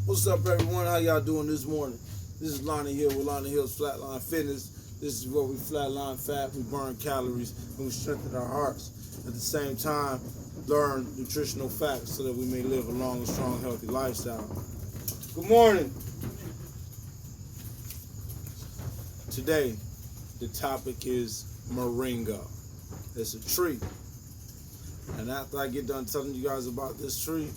What's up, everyone? How y'all doing this morning? This is Lonnie Hill with Lonnie Hill's Flatline Fitness. This is where we flatline fat, we burn calories, and we strengthen our hearts. At the same time, learn nutritional facts so that we may live a long and strong, healthy lifestyle. Good morning. Today, the topic is Moringa. It's a tree. And after I get done telling you guys about this tree,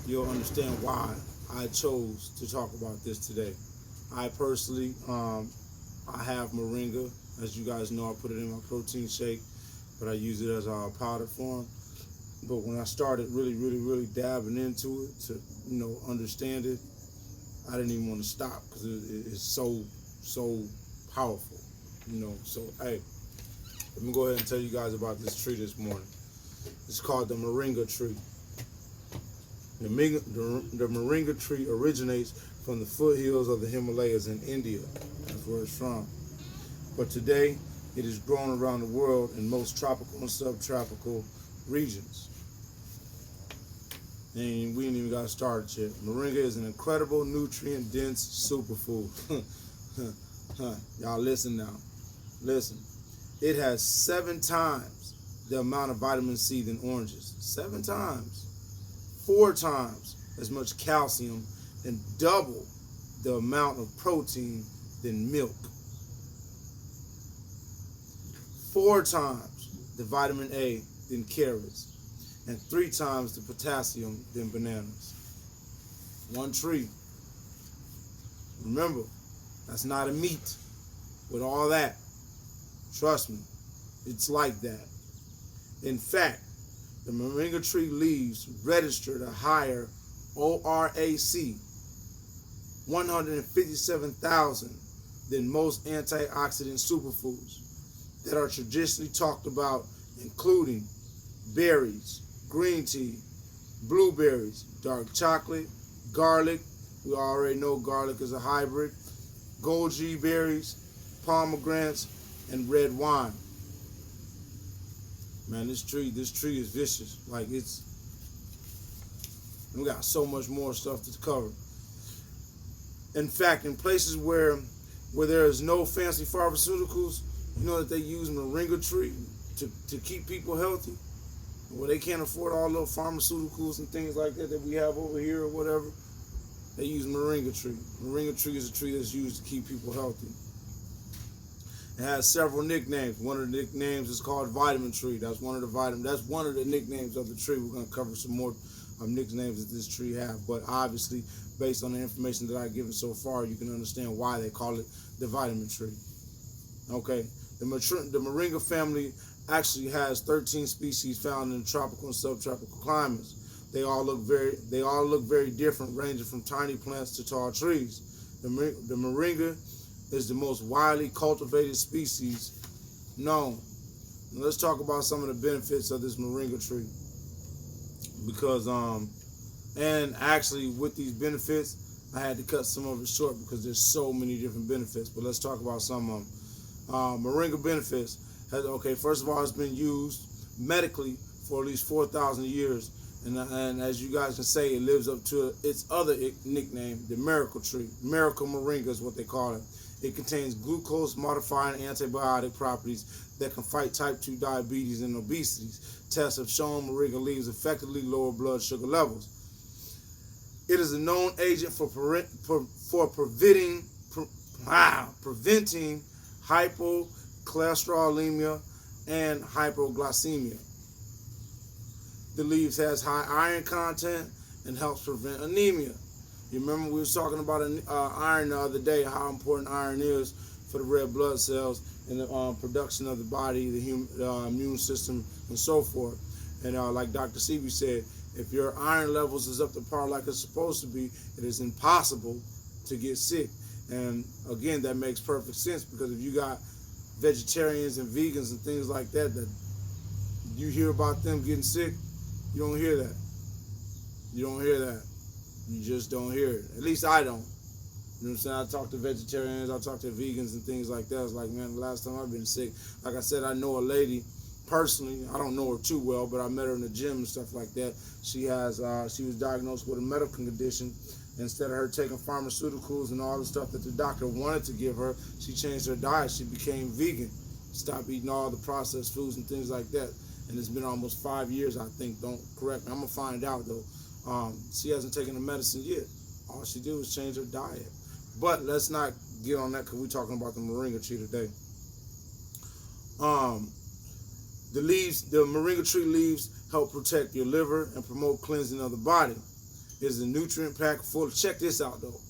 you'll understand why I chose to talk about this today. I personally, I have Moringa. As you guys know, I put it in my protein shake, but I use it as a powder form. But when I started really dabbing into it to, understand it, I didn't even want to stop because it's so powerful, So, hey, let me go ahead and tell you guys about this tree this morning. It's called the Moringa tree. The Moringa tree originates from the foothills of the Himalayas in India. That's where it's from. But today, it is grown around the world in most tropical and subtropical regions. And we ain't even got started yet. Moringa is an incredible nutrient-dense superfood. Y'all listen now. Listen. It has 7 times the amount of vitamin C than oranges. 7 times. 4 times as much calcium and double the amount of protein than milk. 4 times the vitamin A than carrots, and 3 times the potassium than bananas. One tree. Remember, that's not a meat with all that. Trust me, it's like that. In fact, the Moringa tree leaves registered a higher ORAC, 157,000, than most antioxidant superfoods that are traditionally talked about, including berries, green tea, blueberries, dark chocolate, garlic. We already know garlic is a hybrid. Goji berries, pomegranates, and red wine. Man, this tree is vicious. Like we got so much more stuff to cover. In fact, in places where there is no fancy pharmaceuticals, you know that they use Moringa tree to keep people healthy. Where they can't afford all those pharmaceuticals and things like that we have over here or whatever, they use Moringa tree. Moringa tree is a tree that's used to keep people healthy. It has several nicknames. One of the nicknames is called vitamin tree. That's one of the nicknames of the tree. We're going to cover some more nicknames that this tree have. But obviously, based on the information that I've given so far, you can understand why they call it the vitamin tree. Okay. The Moringa family actually has 13 species found in tropical and subtropical climates. They all look very different, ranging from tiny plants to tall trees. The Moringa is the most widely cultivated species known. Now let's talk about some of the benefits of this Moringa tree. Because, and actually with these benefits, I had to cut some of it short because there's so many different benefits. But let's talk about some of them. Moringa benefits. First of all, it's been used medically for at least 4,000 years. And as you guys can say, it lives up to its other nickname, the miracle tree. Miracle Moringa is what they call it. It contains glucose-modifying antibiotic properties that can fight type 2 diabetes and obesity. Tests have shown Moringa leaves effectively lower blood sugar levels. It is a known agent for preventing hypocholesterolemia and hypoglycemia. The leaves has high iron content and helps prevent anemia. You remember we were talking about iron the other day, how important iron is for the red blood cells and the production of the body, the immune system, and so forth. And like Dr. Sebi said, if your iron levels is up to par like it's supposed to be, it is impossible to get sick. And again, that makes perfect sense because if you got vegetarians and vegans and things like that you hear about them getting sick, you don't hear that. You don't hear that. You just don't hear it. At least I don't. You know what I'm saying? I talk to vegetarians, I talk to vegans and things like that. It's like, man, the last time I've been sick, like I said, I know a lady personally. I don't know her too well, but I met her in the gym and stuff like that. She was diagnosed with a medical condition Instead of her taking pharmaceuticals and all the stuff that the doctor wanted to give her, she changed her diet. She became vegan, stopped eating all the processed foods and things like that. And it's been almost 5 years, I think. Don't correct me. I'm going to find out, though. She hasn't taken the medicine yet. All she did was change her diet. But let's not get on that because we're talking about the moringa tree today. The moringa tree leaves help protect your liver and promote cleansing of the body. It's a nutrient pack full. Check this out, though,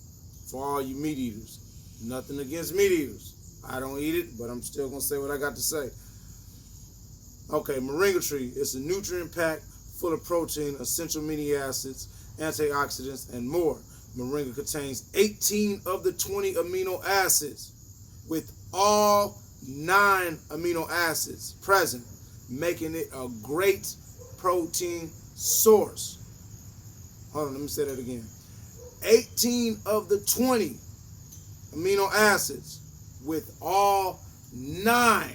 for all you meat eaters. Nothing against meat eaters. I don't eat it, but I'm still going to say what I got to say. Okay, moringa tree is a nutrient pack full of protein, essential amino acids, antioxidants, and more. Moringa contains 18 of the 20 amino acids, with all 9 amino acids present, making it a great protein source. Hold on, let me say that again. 18 of the 20 amino acids, with all 9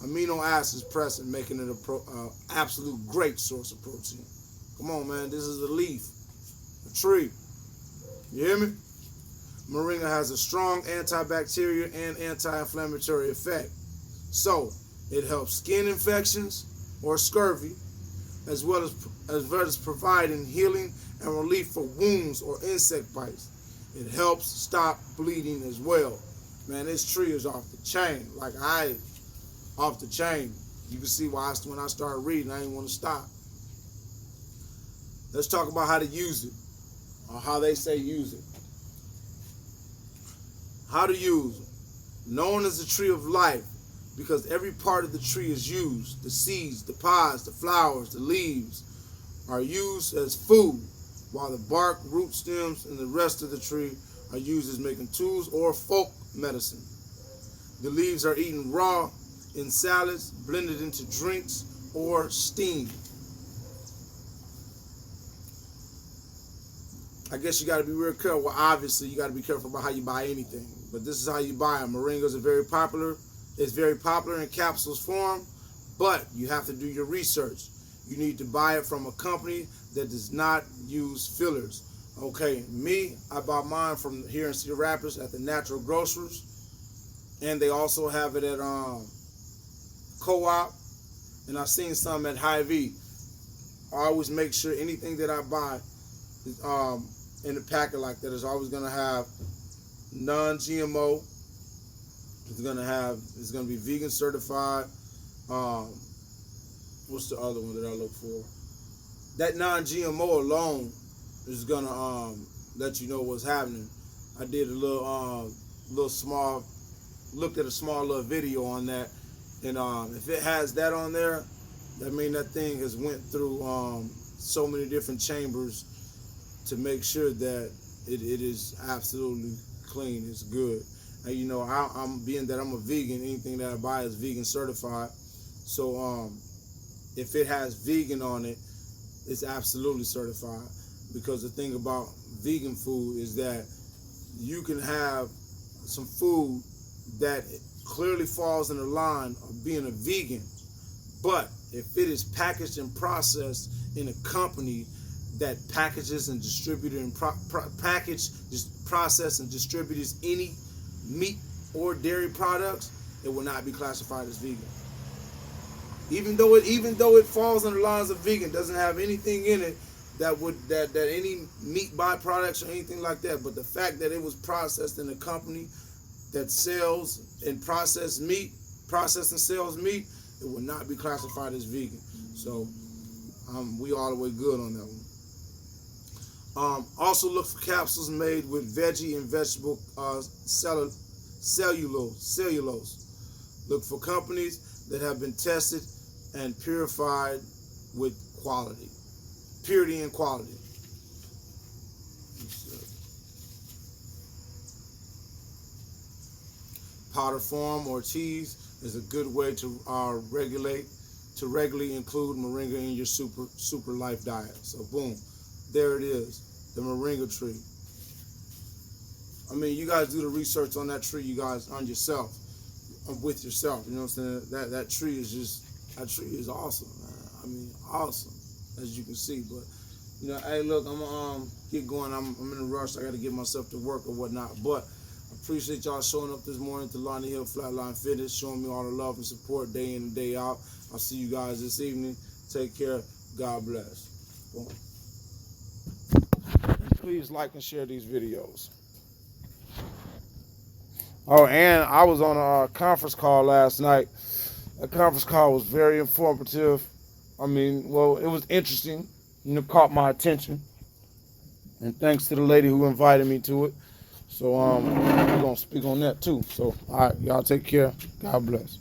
amino acids present, making it an absolute great source of protein. Come on, man. This is a leaf, a tree. You hear me? Moringa has a strong antibacterial and anti-inflammatory effect. So, it helps skin infections or scurvy, as well as providing healing and relief for wounds or insect bites. It helps stop bleeding as well. Man, this tree is off the chain. Off the chain. You can see why when I started reading, I didn't want to stop. Let's talk about how to use it, or how they say use it. How to use it. Known as the tree of life, because every part of the tree is used. The seeds, the pods, the flowers, the leaves are used as food, while the bark, root stems, and the rest of the tree are used as making tools or folk medicine. The leaves are eaten raw, in salads, blended into drinks, or steamed. I guess you got to be real careful. Well, obviously, you got to be careful about how you buy anything. But this is how you buy them. Moringas are very popular. It's very popular in capsules form, but you have to do your research. You need to buy it from a company that does not use fillers. Okay, I bought mine from here in Cedar Rapids at the Natural Grocers, and they also have it at Co-op, and I've seen some at Hy-Vee. I always make sure anything that I buy is, in a packet like that is always going to have non-GMO. It's going to be vegan certified. What's the other one that I look for? That non-GMO alone is going to let you know what's happening. I did a looked at a small little video on that. And if it has that on there, that means that thing has went through so many different chambers to make sure that it is absolutely clean. It's good. And you know, I'm being that I'm a vegan, anything that I buy is vegan certified. So if it has vegan on it, it's absolutely certified. Because the thing about vegan food is that you can have some food that clearly falls in the line of being a vegan, but if it is packaged and processed in a company that packages and distributes and process and distributes any meat or dairy products, it will not be classified as vegan. Even though it falls under the lines of vegan, doesn't have anything in it that any meat byproducts or anything like that. But the fact that it was processed in a company that sells and processed and sells meat, it will not be classified as vegan. So we all the way good on that one. Also look for capsules made with veggie and vegetable cellulose. Look for companies that have been tested and purified with purity and quality. Powder form or teas is a good way to regularly include moringa in your super life diet. So boom, there it is, the moringa tree. I mean, you guys do the research on that tree, you guys, on yourself, with yourself. You know what I'm saying? That tree is awesome, man. I mean, awesome, as you can see. But You know, hey, look, I'm gonna get going. I'm in a rush. I got to get myself to work or whatnot. But I appreciate y'all showing up this morning to Lonnie Hill Flatline Fitness, showing me all the love and support day in and day out. I'll see you guys this evening. Take care. God bless. Boom. And please like and share these videos. Oh, and I was on a conference call last night. That conference call was very informative. I mean, well, it was interesting. You know, caught my attention. And thanks to the lady who invited me to it. So we're gonna speak on that too. So all right, y'all take care. God bless.